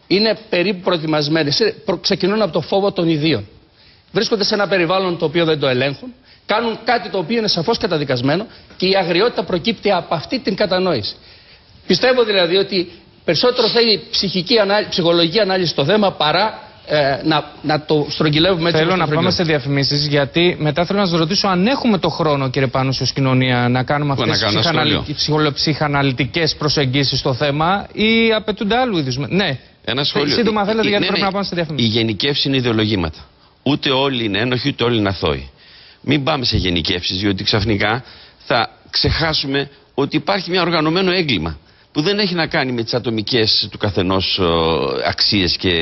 είναι περίπου προετοιμασμένες. Ξεκινούν από το φόβο των ιδίων. Βρίσκονται σε ένα περιβάλλον το οποίο δεν το ελέγχουν. Κάνουν κάτι το οποίο είναι σαφώς καταδικασμένο και η αγριότητα προκύπτει από αυτή την κατανόηση. Πιστεύω δηλαδή ότι περισσότερο θέλει ψυχολογική ανάλυση στο θέμα παρά να το στρογγυλεύουμε έτσι. Θέλω να πάμε σε διαφημίσεις, γιατί μετά θέλω να σας ρωτήσω αν έχουμε το χρόνο, κύριε Πάνουσιο, ως κοινωνία να κάνουμε αυτές τις ψυχαναλυτικές προσεγγίσεις στο θέμα ή απαιτούνται άλλου είδους. Ναι, ένα σχόλιο. Σύντομα θέλετε, γιατί πρέπει να πάμε σε διαφημίσεις. Οι γενικεύσεις είναι ιδεολογήματα. Ούτε όλοι είναι ένοχοι, ούτε όλοι είναι αθώοι. Μην πάμε σε γενικεύσεις, διότι ξαφνικά θα ξεχάσουμε ότι υπάρχει μια οργανωμένο έγκλημα που δεν έχει να κάνει με τις ατομικές του καθενός αξίες και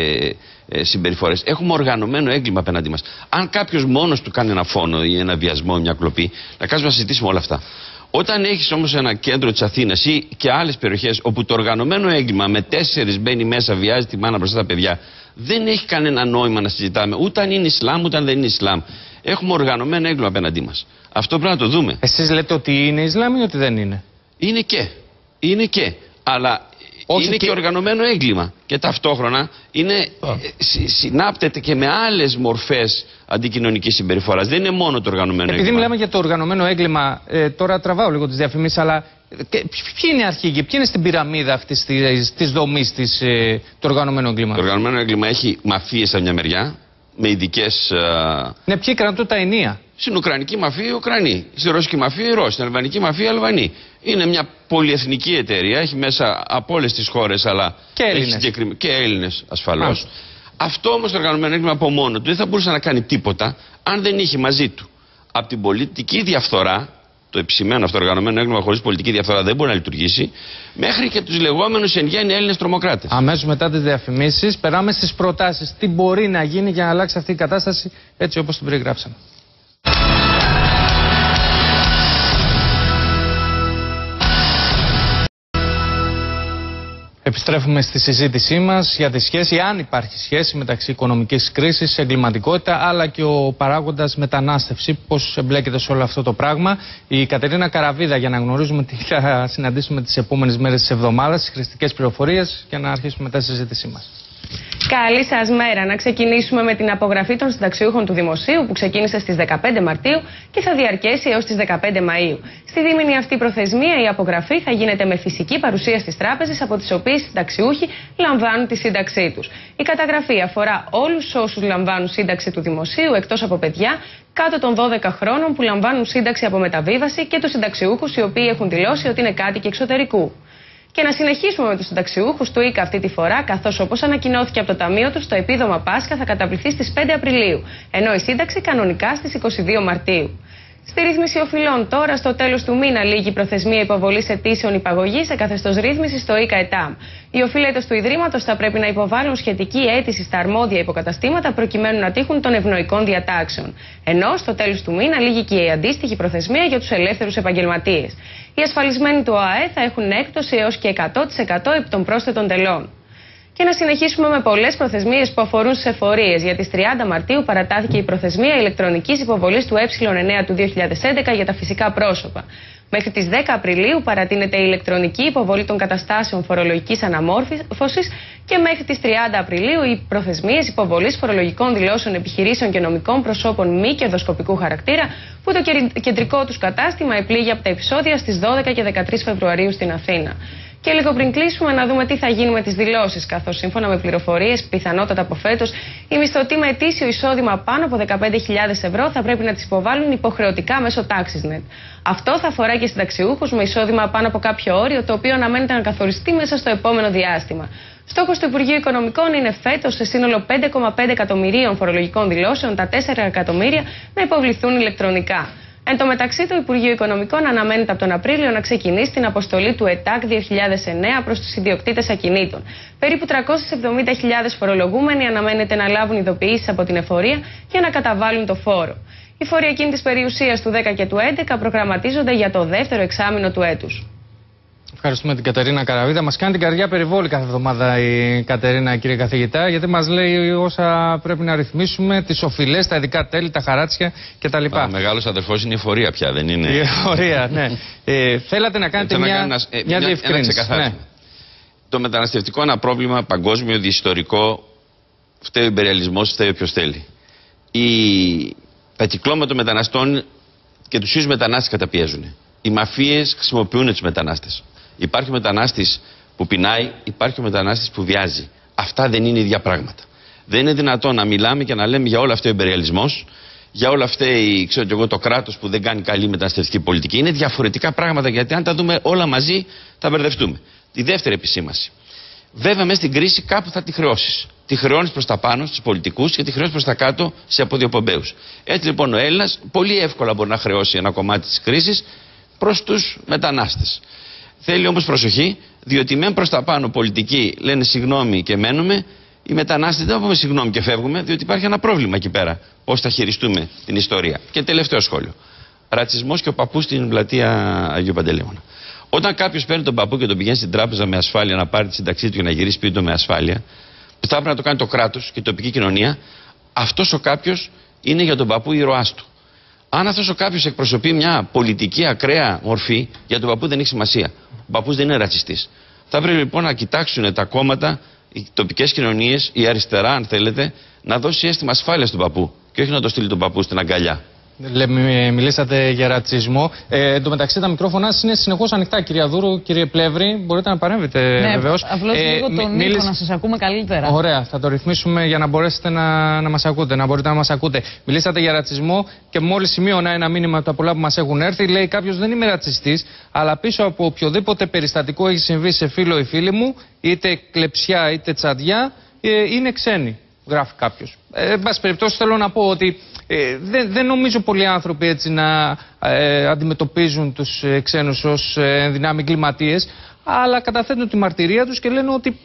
συμπεριφορές. Έχουμε οργανωμένο έγκλημα απέναντί μας. Αν κάποιος μόνος του κάνει ένα φόνο ή ένα βιασμό, μια κλοπή, να κάτσουμε να συζητήσουμε όλα αυτά. Όταν έχεις όμως ένα κέντρο της Αθήνας ή και άλλες περιοχές όπου το οργανωμένο έγκλημα με 4 μπαίνει μέσα, βιάζει τη μάνα μπροστά στα παιδιά, δεν έχει κανένα νόημα να συζητάμε ούτε αν είναι Ισλάμ ούτε αν δεν είναι Ισλάμ. Έχουμε οργανωμένο έγκλημα απέναντί μας. Αυτό πρέπει να το δούμε. Εσείς λέτε ότι είναι Ισλάμ ή ότι δεν είναι? Είναι και. Είναι και. Αλλά είναι και οργανωμένο έγκλημα. Και ταυτόχρονα συνάπτεται και με άλλες μορφές αντικοινωνικής συμπεριφοράς. Δεν είναι μόνο το οργανωμένο έγκλημα. Επειδή μιλάμε για το οργανωμένο έγκλημα, τώρα τραβάω λίγο τις διαφημίσεις, αλλά ποιοι είναι οι αρχηγοί, ποιοι είναι στην πυραμίδα αυτής της δομής του οργανωμένου έγκληματος? Το οργανωμένο έγκλημα έχει μαφίες από μια μεριά, με ειδικές. Ναι, ποιοι κρατούν τα ενία? Στην Ουκρανική μαφία οι Ουκρανοί, στη Ρωσική μαφία οι Ρώσοι, στην Αλβανική μαφία οι Αλβανοί. Είναι μια πολυεθνική εταιρεία, έχει μέσα από όλες τις χώρες, αλλά και Έλληνες. Και Έλληνες ασφαλώς. Αυτό όμως το οργανωμένο έγκλημα από μόνο του δεν θα μπορούσε να κάνει τίποτα αν δεν είχε μαζί του από την πολιτική διαφθορά. Το επισημαίνω αυτό, το οργανωμένο έγκλημα χωρίς πολιτική διαφθορά δεν μπορεί να λειτουργήσει, μέχρι και τους λεγόμενους εν γέννη Έλληνες τρομοκράτες. Αμέσως μετά τις διαφημίσεις, περάμε στις προτάσεις. Τι μπορεί να γίνει για να αλλάξει αυτή η κατάσταση έτσι όπως την περιγράψαμε. Επιστρέφουμε στη συζήτησή μας για τη σχέση, αν υπάρχει σχέση μεταξύ οικονομικής κρίσης, εγκληματικότητα, αλλά και ο παράγοντας μετανάστευση, πώς εμπλέκεται σε όλο αυτό το πράγμα. Η Κατερίνα Καραβίδα, για να γνωρίζουμε τι θα συναντήσουμε τις επόμενες μέρες της εβδομάδας, τις χρηστικές πληροφορίες, για να αρχίσουμε μετά τη συζήτησή μας. Καλή σας μέρα. Να ξεκινήσουμε με την απογραφή των συνταξιούχων του Δημοσίου που ξεκίνησε στις 15 Μαρτίου και θα διαρκέσει έως τις 15 Μαΐου. Στη δίμηνη αυτή προθεσμία η απογραφή θα γίνεται με φυσική παρουσία στις τράπεζες από τις οποίες οι συνταξιούχοι λαμβάνουν τη σύνταξή τους. Η καταγραφή αφορά όλους όσους λαμβάνουν σύνταξη του Δημοσίου εκτός από παιδιά κάτω των 12 χρόνων που λαμβάνουν σύνταξη από μεταβίβαση και τους συνταξιούχους οι οποίοι έχουν δηλώσει ότι είναι κάτοικοι εξωτερικού. Και να συνεχίσουμε με τους συνταξιούχους του ΙΚΑ αυτή τη φορά, καθώς όπως ανακοινώθηκε από το Ταμείο τους, το επίδομα Πάσχα θα καταβληθεί στις 5 Απριλίου, ενώ η σύνταξη κανονικά στις 22 Μαρτίου. Στη ρύθμιση οφειλών τώρα, στο τέλος του μήνα, λήγει η προθεσμία υποβολής αιτήσεων υπαγωγής σε καθεστώς ρύθμισης στο ΙΚΑ ΕΤΑΜ. Οι οφειλέτες του Ιδρύματος θα πρέπει να υποβάλουν σχετική αίτηση στα αρμόδια υποκαταστήματα προκειμένου να τύχουν των ευνοϊκών διατάξεων. Ενώ στο τέλος του μήνα λήγει και η αντίστοιχη προθεσμία για τους ελεύθερους επαγγελματίες. Οι ασφαλισμένοι του ΟΑΕ θα έχουν έκπτωση έως και 100% επί των πρόσθετων τελών. Και να συνεχίσουμε με πολλές προθεσμίες που αφορούν στις εφορίες. Για τις 30 Μαρτίου παρατάθηκε η προθεσμία ηλεκτρονικής υποβολής του Ε9 του 2011 για τα φυσικά πρόσωπα. Μέχρι τις 10 Απριλίου παρατείνεται η ηλεκτρονική υποβολή των καταστάσεων φορολογικής αναμόρφωσης και μέχρι τις 30 Απριλίου οι προθεσμίες υποβολής φορολογικών δηλώσεων επιχειρήσεων και νομικών προσώπων μη κερδοσκοπικού χαρακτήρα που το κεντρικό τους κατάστημα επλήγει από τα επεισόδια στις 12 και 13 Φεβρουαρίου στην Αθήνα. Και λίγο πριν κλείσουμε, να δούμε τι θα γίνει με τις δηλώσεις, καθώς σύμφωνα με πληροφορίες, πιθανότατα από φέτος, οι μισθωτοί με ετήσιο εισόδημα πάνω από 15.000 ευρώ θα πρέπει να τις υποβάλουν υποχρεωτικά μέσω TaxisNet. Αυτό θα αφορά και συνταξιούχους με εισόδημα πάνω από κάποιο όριο, το οποίο αναμένεται να καθοριστεί μέσα στο επόμενο διάστημα. Στόχος του Υπουργείου Οικονομικών είναι φέτος σε σύνολο 5,5 εκατομμυρίων φορολογικών δηλώσεων τα 4 εκατομμύρια να υποβληθούν ηλεκτρονικά. Εν τω μεταξύ, το Υπουργείο Οικονομικών αναμένεται από τον Απρίλιο να ξεκινήσει την αποστολή του ΕΤΑΚ 2009 προς τους ιδιοκτήτες ακινήτων. Περίπου 370.000 φορολογούμενοι αναμένεται να λάβουν ειδοποιήσεις από την εφορία για να καταβάλουν το φόρο. Οι φόροι ακίνητης περιουσίας του 10 και του 11 προγραμματίζονται για το δεύτερο εξάμηνο του έτους. Ευχαριστούμε την Κατερίνα Καραβίδα. Μας κάνει την καρδιά περιβόλη κάθε εβδομάδα η Κατερίνα, κύριε καθηγητά, γιατί μας λέει όσα πρέπει να ρυθμίσουμε, τις οφειλές, τα ειδικά τέλη, τα χαράτσια κτλ. Ο μεγάλος αδερφός είναι η εφορία πια, δεν είναι? Η εφορία, ναι. Θέλατε να κάνετε μια διευκρίνηση. Ναι. το μεταναστευτικό είναι ένα πρόβλημα παγκόσμιο, διιστορικό. Φταίει ο υπεριαλισμός, φταίει όποιος θέλει. Τα κυκλώματα των μεταναστών και τους ίδιους μετανάστες καταπιέζουν. Οι μαφίες χρησιμοποιούν τους μετανάστες. Υπάρχει ο μετανάστης που πεινάει, υπάρχει ο μετανάστης που βιάζει. Αυτά δεν είναι ίδια πράγματα. Δεν είναι δυνατόν να μιλάμε και να λέμε για όλο αυτό ο υπεριαλισμός, για όλο αυτό το κράτος που δεν κάνει καλή μεταναστευτική πολιτική. Είναι διαφορετικά πράγματα, γιατί αν τα δούμε όλα μαζί θα μπερδευτούμε. Η δεύτερη επισήμαση. Βέβαια, μέσα στην κρίση κάπου θα τη χρεώσεις. Τη χρεώνεις προς τα πάνω στους πολιτικούς και τη χρεώνεις προς τα κάτω σε αποδιοπομπαίους. Έτσι λοιπόν ο Έλληνας πολύ εύκολα μπορεί να χρεώσει ένα κομμάτι της κρίσης προς τους μετανάστες. Θέλει όμως προσοχή, διότι μεν προς τα πάνω πολιτικοί λένε συγγνώμη και μένουμε, οι μετανάστες δεν θα πούμε συγγνώμη και φεύγουμε, διότι υπάρχει ένα πρόβλημα εκεί πέρα. Πώς θα χειριστούμε την ιστορία. Και τελευταίο σχόλιο. Ρατσισμός και ο παππούς στην πλατεία Αγίου Παντελεήμωνα. Όταν κάποιος παίρνει τον παππού και τον πηγαίνει στην τράπεζα με ασφάλεια να πάρει τη σύνταξή του και να γυρίσει σπίτι του με ασφάλεια, που θα έπρεπε να το κάνει το κράτος και η τοπική κοινωνία, αυτός ο κάποιος είναι για τον παππού ήρωάς του. Αν αυτός ο κάποιος εκπροσωπεί μια πολιτική ακραία μορφή, για τον παππού δεν έχει σημασία. Ο παππούς δεν είναι ρατσιστής. Θα πρέπει λοιπόν να κοιτάξουν τα κόμματα, οι τοπικές κοινωνίες, η αριστερά, αν θέλετε, να δώσει αίσθημα ασφάλειας στον παππού και όχι να το στείλει τον παππού στην αγκαλιά. Μιλήσατε για ρατσισμό. Εν τω μεταξύ, τα μικρόφωνα είναι συνεχώς ανοιχτά, κυρία Δούρου, κύριε Πλεύρη. Μπορείτε να παρέμβετε, ναι, βεβαίως. Απλώς λίγο τον Νίκο να σας ακούμε καλύτερα. Ωραία, θα το ρυθμίσουμε για να μπορέσετε να μας ακούτε, να μπορείτε να μας ακούτε. Μιλήσατε για ρατσισμό και μόλις σημείωνα ένα μήνυμα από τα πολλά που μας έχουν έρθει. Λέει κάποιος: δεν είμαι ρατσιστής, αλλά πίσω από οποιοδήποτε περιστατικό έχει συμβεί σε φίλο ή φίλη μου, είτε κλεψιά είτε τσαντιά, είναι ξένοι. Γράφει κάποιος. Εν πάση περιπτώσει, θέλω να πω ότι δεν νομίζω πολλοί άνθρωποι έτσι να αντιμετωπίζουν τους ξένους ως ενδυνάμει εγκληματίες, αλλά καταθέτουν τη μαρτυρία τους και λένε ότι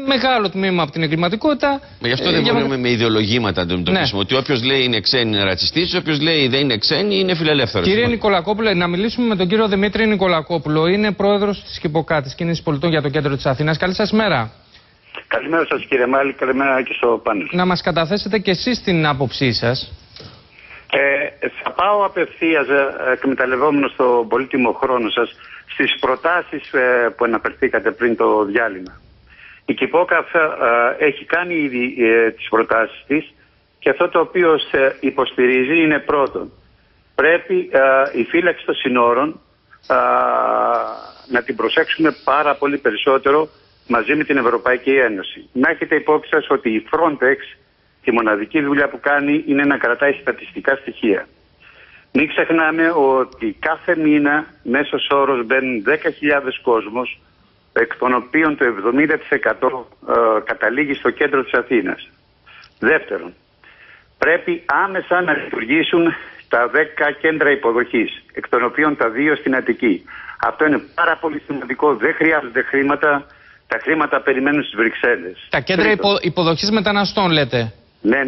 μεγάλο τμήμα από την εγκληματικότητα. Γι' αυτό δεν μπορούμε με ιδεολογήματα να το αντιμετωπίσουμε. Ότι όποιος λέει είναι ξένοι είναι ρατσιστής, όποιος λέει δεν είναι ξένοι είναι φιλελεύθερος. Κύριε Νικολακόπουλε, να μιλήσουμε με τον κύριο Δημήτρη Νικολακόπουλο. Είναι πρόεδρος της Κηποκάτης Κίνησης Πολιτών για το κέντρο της Αθήνας. Καλή σας μέρα. Καλημέρα σας κύριε Μάλη, καλημέρα και στο πάνελ. Να μας καταθέσετε και εσείς την άποψή σας. Θα πάω απευθείας, εκμεταλλευόμενος το πολύτιμο χρόνο σας, στις προτάσεις που αναφερθήκατε πριν το διάλειμμα. Η Κηπόκαφ έχει κάνει ήδη τις προτάσεις της και αυτό το οποίο υποστηρίζει είναι πρώτον, πρέπει η φύλαξη των συνόρων να την προσέξουμε πάρα πολύ περισσότερο μαζί με την Ευρωπαϊκή Ένωση. Να έχετε υπόψη σας ότι η Frontex, τη μοναδική δουλειά που κάνει είναι να κρατάει στατιστικά στοιχεία. Μην ξεχνάμε ότι κάθε μήνα μέσος όρος μπαίνουν 10.000 κόσμος, εκ των οποίων το 70% καταλήγει στο κέντρο της Αθήνας. Δεύτερον, πρέπει άμεσα να λειτουργήσουν τα 10 κέντρα υποδοχής, εκ των οποίων τα 2 στην Αττική. Αυτό είναι πάρα πολύ σημαντικό, δεν χρειάζονται χρήματα. Τα χρήματα περιμένουν στις Βρυξέλλες. Τα κέντρα υποδοχής μεταναστών, λέτε. Ναι.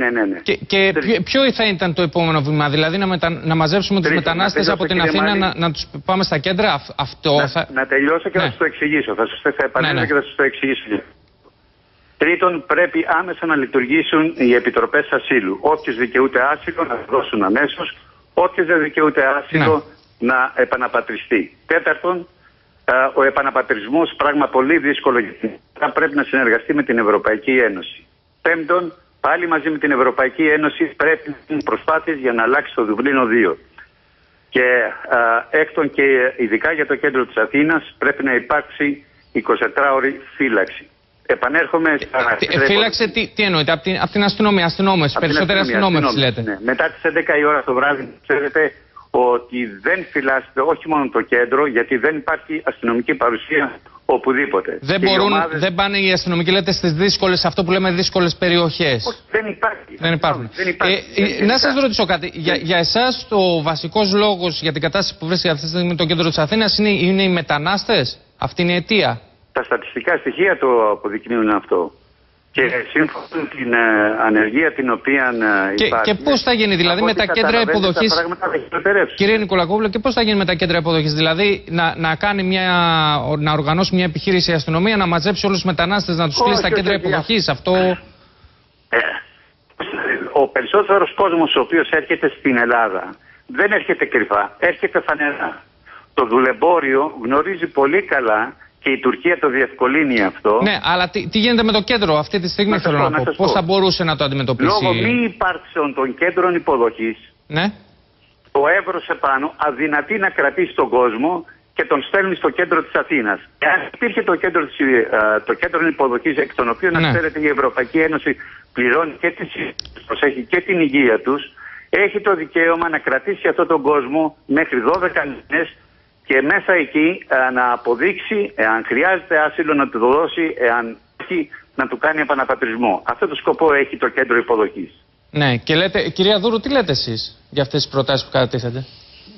Και ποιο θα ήταν το επόμενο βήμα, δηλαδή να μαζέψουμε τους μετανάστες από την Αθήνα, να τους πάμε στα κέντρα, Να τελειώσω και θα σας το εξηγήσω. Θα επανέλθω και θα σας το εξηγήσω. Τρίτον, πρέπει άμεσα να λειτουργήσουν οι επιτροπές ασύλου. Όποιος δικαιούται άσυλο να δώσουν αμέσως, όποιος δεν δικαιούται άσυλο να επαναπατριστεί. Τέταρτον, ο επαναπατρισμός, πράγμα πολύ δύσκολο, θα πρέπει να συνεργαστεί με την Ευρωπαϊκή Ένωση. Πέμπτον, πάλι μαζί με την Ευρωπαϊκή Ένωση πρέπει να γίνουν προσπάθειες για να αλλάξει το Δουβλίνο 2. Και έκτον και ειδικά για το κέντρο της Αθήνας πρέπει να υπάρξει 24ωρη φύλαξη. Επανέρχομαι στα... Φύλαξη τι εννοείται, από την αστυνομία, περισσότεροι αστυνόμευση λέτε. Ναι. Μετά τις 11 η ώρα το βράδυ, ξέρετε ότι δεν φυλάσσεται όχι μόνο το κέντρο, γιατί δεν υπάρχει αστυνομική παρουσία οπουδήποτε. Δεν πάνε οι αστυνομικοί, λέτε, στις δύσκολες, αυτό που λέμε δύσκολες περιοχές. Όχι, δεν υπάρχει. Δεν υπάρχουν. Να σας ρωτήσω κάτι. Για εσάς το βασικός λόγος για την κατάσταση που βρίσκεται αυτή τη στιγμή το κέντρο της Αθήνας είναι οι μετανάστες. Αυτή είναι η αιτία. Τα στατιστικά στοιχεία το αποδεικνύουν αυτό. Και σύμφωνα με την ανεργία την οποία υπάρχει. Και πώς θα γίνει δηλαδή με τα κέντρα υποδοχής. Κύριε Νικολακόπουλο, και πώς θα γίνει με τα κέντρα υποδοχής, δηλαδή να οργανώσει μια επιχείρηση η αστυνομία, να μαζέψει όλους τους μετανάστες, να τους στείλει στα κέντρα υποδοχής. Αυτό. Ο περισσότερος κόσμος ο οποίος έρχεται στην Ελλάδα δεν έρχεται κρυφά, έρχεται φανερά. Το δουλεμπόριο γνωρίζει πολύ καλά και η Τουρκία το διευκολύνει αυτό. Ναι, αλλά τι γίνεται με το κέντρο αυτή τη στιγμή, θέλω να πω. Πώς θα μπορούσε να το αντιμετωπίσει? Λόγω μη υπάρξεων των κέντρων υποδοχής, ναι, το Εύρος επάνω αδυνατεί να κρατήσει τον κόσμο και τον στέλνει στο κέντρο της Αθήνας. Εάν υπήρχε το κέντρο υποδοχής, εκ των οποίων, να ξέρετε, η Ευρωπαϊκή Ένωση πληρώνει και προσέχει και την υγεία τους, έχει το δικαίωμα να κρατήσει αυτόν τον κόσμο μέχρι 12 μήνες και μέσα εκεί να αποδείξει, εάν χρειάζεται άσυλο, να του το δώσει, εάν όχι, να του κάνει επαναπατρισμό. Αυτό το σκοπό έχει το κέντρο υποδοχής. Ναι, και λέτε, κυρία Δούρου, τι λέτε εσείς για αυτές τις προτάσεις που κατατίθεται?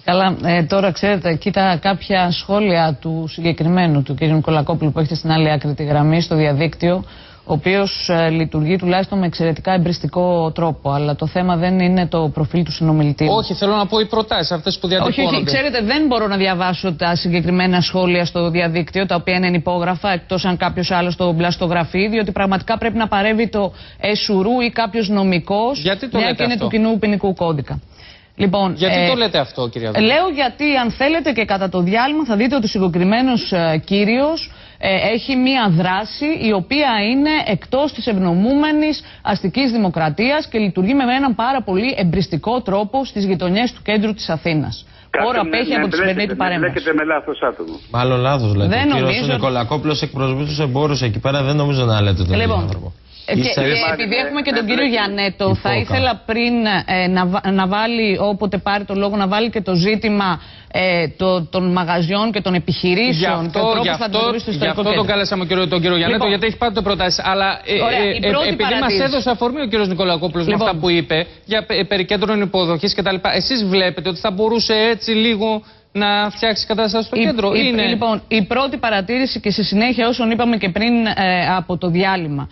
Καλά, τώρα ξέρετε, κοίτα κάποια σχόλια του συγκεκριμένου, του κ. Νικολακόπουλου, που έχετε στην άλλη άκρη τη γραμμή στο διαδίκτυο, ο οποίος λειτουργεί τουλάχιστον με εξαιρετικά εμπριστικό τρόπο. Αλλά το θέμα δεν είναι το προφίλ του συνομιλητή. Όχι, θέλω να πω οι προτάσεις αυτές που διατυπώνονται. Όχι, ξέρετε, δεν μπορώ να διαβάσω τα συγκεκριμένα σχόλια στο διαδίκτυο, τα οποία είναι υπόγραφα, εκτός αν κάποιος άλλος το μπλαστογραφεί, διότι πραγματικά πρέπει να παρεύει το ΕΣΟΥΡΟΥ ή κάποιος νομικός, μια και είναι του κοινού ποινικού κώδικα. Λοιπόν, γιατί το λέτε αυτό, κυρία Δούρου? Λέω γιατί, αν θέλετε, και κατά το διάλειμμα θα δείτε ότι ο συγκεκριμένος κύριος έχει μία δράση η οποία είναι εκτός της ευνομούμενης αστικής δημοκρατίας και λειτουργεί με έναν πάρα πολύ εμπριστικό τρόπο στις γειτονιές του κέντρου της Αθήνας. Ώρα απέχει από τη σημερινή του παρέμβαση. Βλέπετε με λάθος άτομο. Μάλλον λάθος λέτε. Δεν νομίζω. Ο κύριος Νικολακόπουλος εκπροσωπεί τους εμπόρους εκεί πέρα, δεν νομίζω να λέτε τον ίδιο άνθρωπο. Και επειδή έχουμε και τον κύριο Γιαννέτο, θα ήθελα πριν να βάλει, όποτε πάρει το λόγο, να βάλει και το ζήτημα των μαγαζιών και των επιχειρήσεων. Γι' αυτό τον κάλεσαμε τον κύριο Γιαννέτο, γιατί έχει πάρει το προτάσεις. Αλλά επειδή μας έδωσε αφορμή ο κύριος Νικολακόπουλος με αυτά που είπε για περί κέντρων υποδοχής κτλ., εσείς βλέπετε ότι θα μπορούσε έτσι λίγο να φτιάξει κατάσταση στο κέντρο? Λοιπόν, η πρώτη παρατήρηση και σε συνέχεια όσων είπαμε και πριν από το διάλειμμα.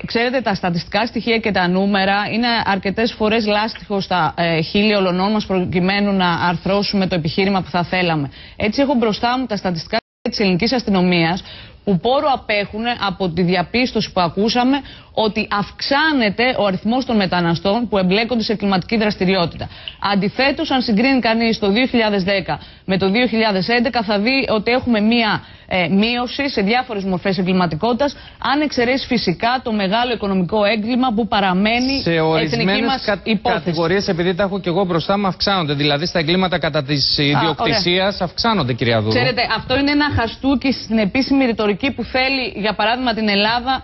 Ξέρετε, τα στατιστικά στοιχεία και τα νούμερα είναι αρκετές φορές λάστιχο στα χείλη ολονών μας προκειμένου να αρθρώσουμε το επιχείρημα που θα θέλαμε. Έτσι έχω μπροστά μου τα στατιστικά της ελληνικής αστυνομίας που πόρο απέχουν από τη διαπίστωση που ακούσαμε ότι αυξάνεται ο αριθμός των μεταναστών που εμπλέκονται σε εγκληματική δραστηριότητα. Αντιθέτως, αν συγκρίνει κανείς το 2010 με το 2011, θα δει ότι έχουμε μία μείωση σε διάφορες μορφές εγκληματικότητας, αν εξαιρέσει φυσικά το μεγάλο οικονομικό έγκλημα που παραμένει σε εθνική μας υπόθεση. Κατηγορίες, επειδή τα έχω και εγώ μπροστά μου, αυξάνονται. Δηλαδή στα εγκλήματα κατά της ιδιοκτησίας αυξάνονται, κυρία Δούρου. Ξέρετε, αυτό είναι ένα χαστούκι στην επίσημη ρητορική που θέλει, για παράδειγμα, την Ελλάδα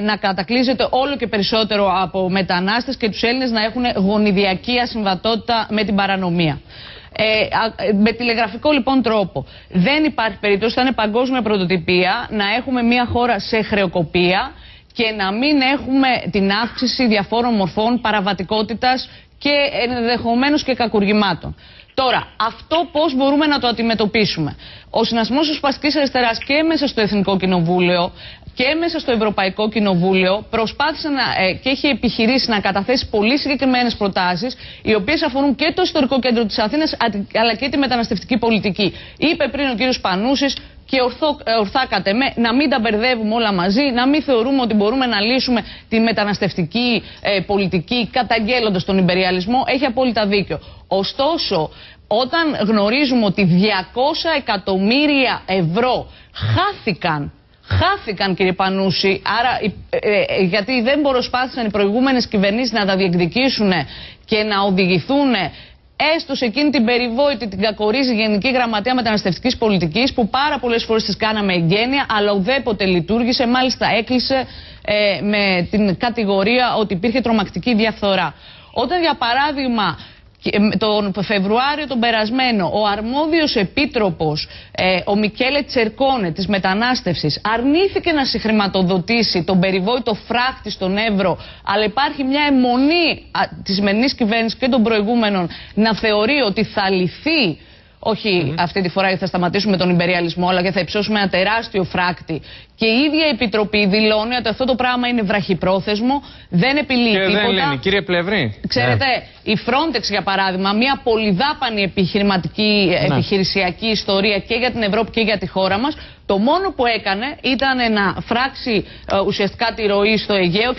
να κατακλείζεται όλο και περισσότερο από μετανάστες και τους Έλληνες να έχουν γονιδιακή ασυμβατότητα με την παρανομία. Με τηλεγραφικό λοιπόν τρόπο δεν υπάρχει περίπτωση, θα είναι παγκόσμια πρωτοτυπία, να έχουμε μια χώρα σε χρεοκοπία και να μην έχουμε την αύξηση διαφόρων μορφών παραβατικότητας και ενδεχομένως και κακουργημάτων. Τώρα, αυτό πώς μπορούμε να το αντιμετωπίσουμε? Ο Συνασμός Ριζοσπαστικής Αριστεράς και μέσα στο Εθνικό Κοινοβούλιο και μέσα στο Ευρωπαϊκό Κοινοβούλιο προσπάθησε και έχει επιχειρήσει να καταθέσει πολύ συγκεκριμένες προτάσεις, οι οποίες αφορούν και το ιστορικό κέντρο της Αθήνας αλλά και τη μεταναστευτική πολιτική. Είπε πριν ο κύριος Πανούσης, και ορθά κατ' εμέ, να μην τα μπερδεύουμε όλα μαζί, να μην θεωρούμε ότι μπορούμε να λύσουμε τη μεταναστευτική πολιτική καταγγέλλοντας τον υπεριαλισμό. Έχει απόλυτα δίκιο. Ωστόσο, όταν γνωρίζουμε ότι 200 εκατομμύρια ευρώ χάθηκαν, κύριε Πανούση, άρα γιατί δεν προσπάθησαν οι προηγούμενες κυβερνήσεις να τα διεκδικήσουν και να οδηγηθούν έστω σε εκείνη την περιβόητη, την κακορίζη Γενική Γραμματεία Μεταναστευτικής Πολιτικής, που πάρα πολλές φορές τις κάναμε εγγένεια, αλλά ουδέποτε λειτουργήσε, μάλιστα έκλεισε με την κατηγορία ότι υπήρχε τρομακτική διαφθορά. Όταν, για παράδειγμα, τον Φεβρουάριο τον περασμένο, ο αρμόδιος επίτροπος, ο Μικέλε Τσερκόνε της μετανάστευσης, αρνήθηκε να συγχρηματοδοτήσει τον περιβόητο φράχτη στον Εύρο, αλλά υπάρχει μια αιμονή της σημερινής κυβέρνησης και των προηγούμενων να θεωρεί ότι θα λυθεί, όχι αυτή τη φορά γιατί θα σταματήσουμε τον υπεριαλισμό, αλλά γιατί θα υψώσουμε ένα τεράστιο φράκτη. Και η ίδια η Επιτροπή δηλώνει ότι αυτό το πράγμα είναι βραχυπρόθεσμο, δεν επιλύει τίποτα. Δεν λύνει, κύριε Πλεύρη. Ξέρετε, η Frontex, για παράδειγμα, μια πολυδάπανη επιχειρησιακή ιστορία και για την Ευρώπη και για τη χώρα μας, το μόνο που έκανε ήταν να φράξει ουσιαστικά τη ροή στο Αιγαίο.